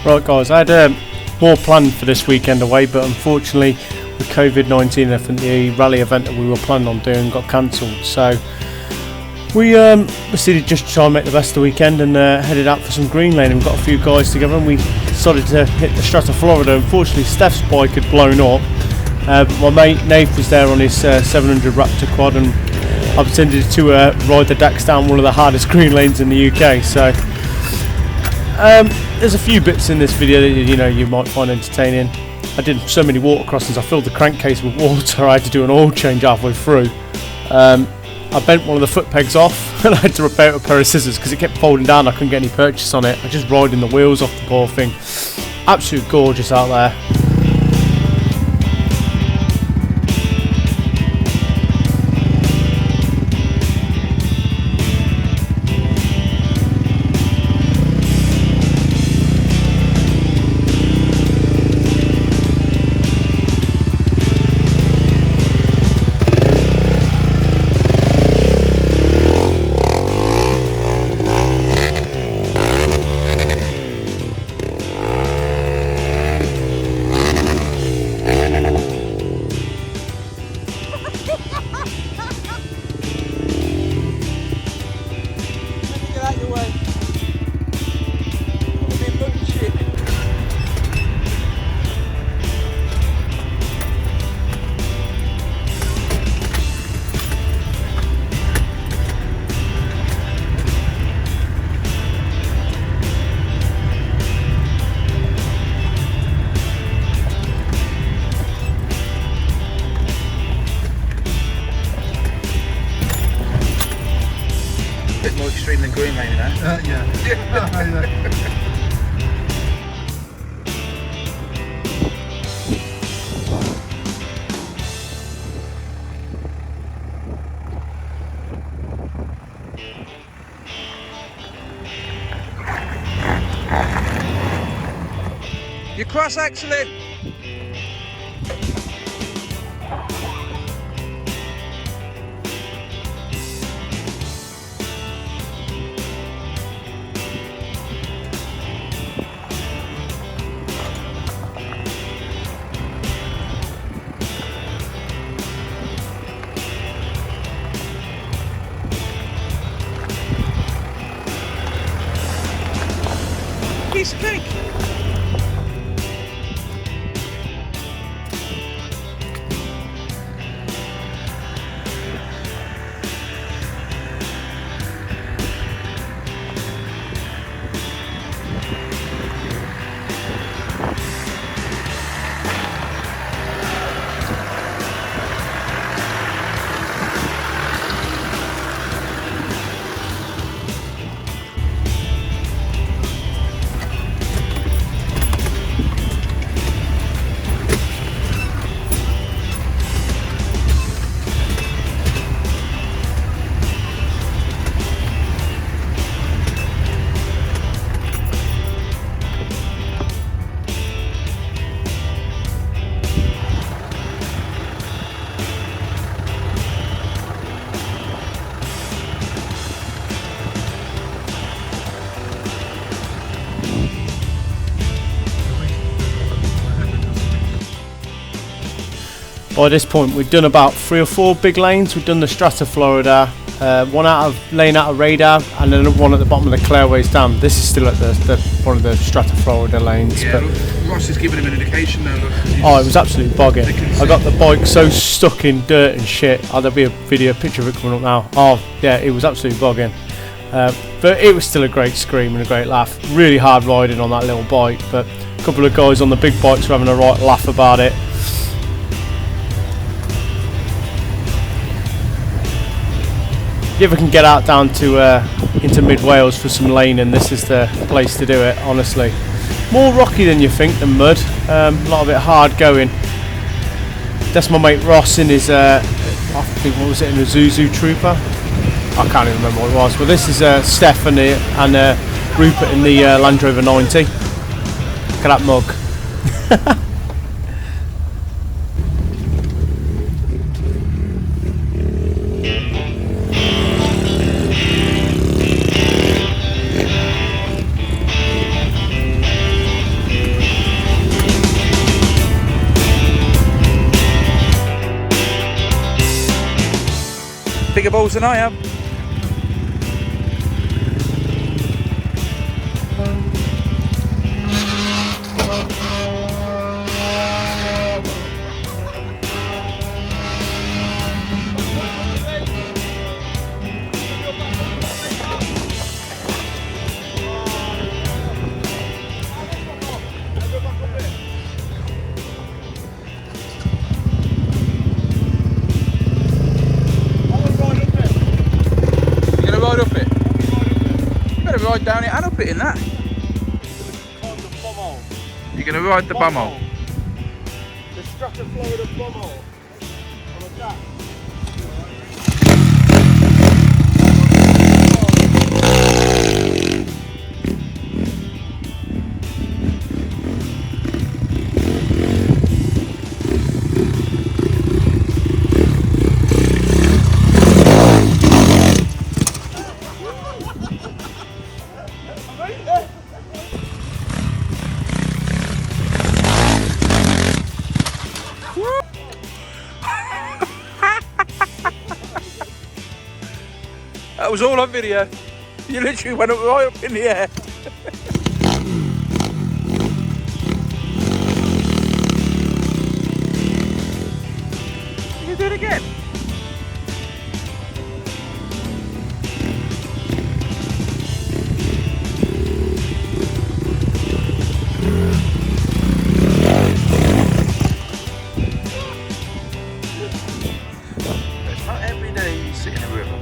Right guys, I had more planned for this weekend away, but unfortunately with COVID-19 I think the rally event that we were planning on doing got cancelled, so we decided just to try and make the best of the weekend and headed out for some greenlaning. We've got a few guys together and we decided to hit the Strata, Florida. Unfortunately Steph's bike had blown up, but my mate Nate was there on his 700 Raptor quad, and I pretended to ride the decks down one of the hardest green lanes in the UK. So there's a few bits in this video that you might find entertaining. I did so many water crossings, I filled the crankcase with water. I had to do an oil change halfway through. I bent one of the foot pegs off and I had to repair it with a pair of scissors because it kept folding down. I couldn't get any purchase on it. I just riding the wheels off the poor thing. Absolutely gorgeous out there. Bit more extreme than greenlaning, eh? Yeah. You're cross-axling! Piece of cake! By this point we'd done about 3 or 4 big lanes. We'd done the Strata, Florida, one lane out of radar, and then one at the bottom of the Clairways Dam. This is still at the one of the Strata, Florida lanes. Yeah, but look, Ross is giving him an indication now. Look, oh, it was absolutely bogging. I got the bike so stuck in dirt and shit. Oh, there'll be a picture of it coming up now. Oh yeah, it was absolutely bogging. But it was still a great scream and a great laugh. Really hard riding on that little bike, but a couple of guys on the big bikes were having a right laugh about it. If you ever can get out down to into mid Wales for some laning, this is the place to do it, honestly. More rocky than you think than mud, a lot of it hard going. That's my mate Ross in his, I think, what was it, in a Zuzu Trooper? I can't even remember what it was, but this is Steph and Rupert in the Land Rover 90. Look at that mug. bigger balls than I have. Ride down it and up it in that. You're going to ride the bumhole. The strata Florida bumhole on a jack. That was all on video. You literally went up right up in the air. You do it again. It's not every day you sit in a river.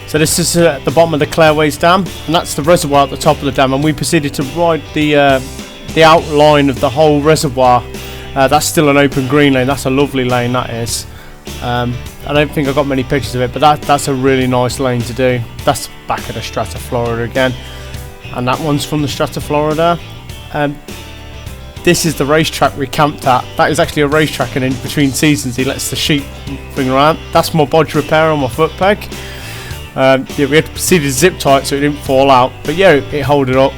So this is at the bottom of the Clairways Dam, and that's the reservoir at the top of the dam, and we proceeded to ride the outline of the whole reservoir. That's still an open green lane. That's a lovely lane, that is. I don't think I got many pictures of it, but that's a really nice lane to do. That's back at the Strata Florida again, and that one's from the Strata Florida. This is the racetrack we camped at. That is actually a racetrack, and in between seasons he lets the sheep bring around. That's my bodge repair on my foot peg. Yeah, we had to proceed to zip tie it so it didn't fall out, but yeah, it held it up.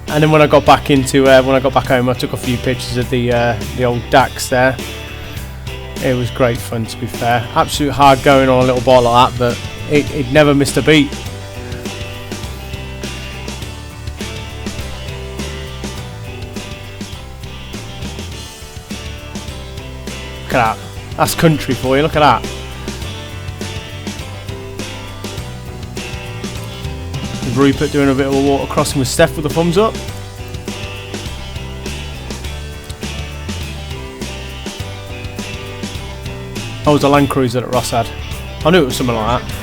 And then when I got back home, I took a few pictures of the old Dax there. It was great fun, to be fair. Absolute hard going on a little bike like that, but it never missed a beat. Look at that. That's country for you. Look at that. Rupert doing a bit of a water crossing with Steph with a thumbs up. That was a Land Cruiser that Ross had. I knew it was something like that.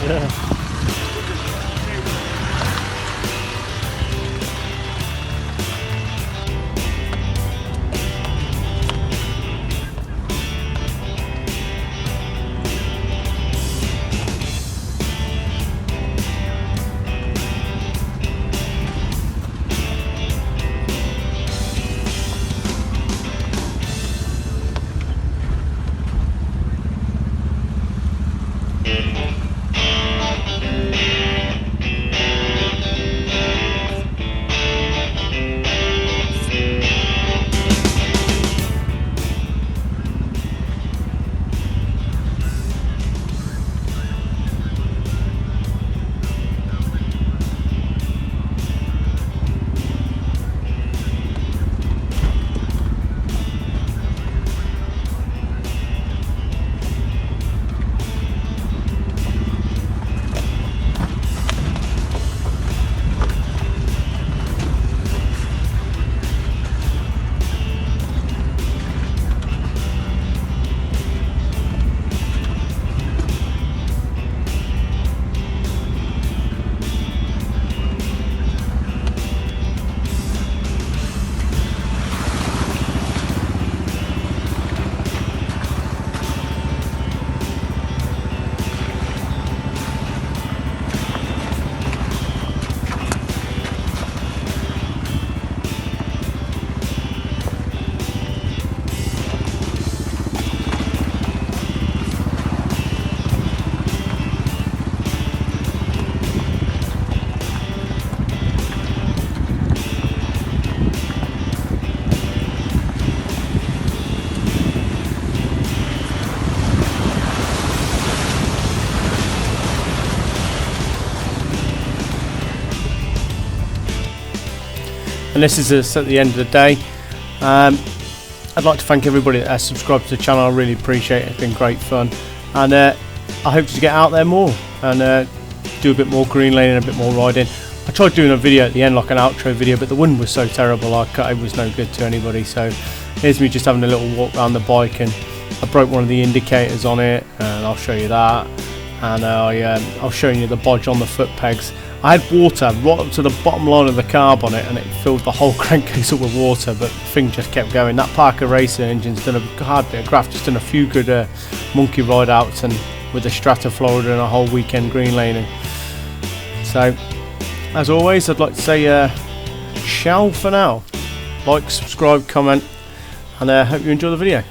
Yeah. and this is us at the end of the day. I'd like to thank everybody that has subscribed to the channel. I really appreciate it. It's been great fun, and I hope to get out there more and do a bit more green laning, a bit more riding. I tried doing a video at the end, like an outro video, but the wind was so terrible, it was no good to anybody. So here's me just having a little walk around the bike, and I broke one of the indicators on it, and I'll show you that. And I'll show you the bodge on the foot pegs. I had water right up to the bottom line of the carb on it, and it filled the whole crankcase up with water, but the thing just kept going. That Parker Racer engine's done a hard bit of graft, just done a few good monkey ride outs, and with the Strata Florida and a whole weekend green laning. So as always, I'd like to say ciao for now. Like, subscribe, comment, and hope you enjoy the video.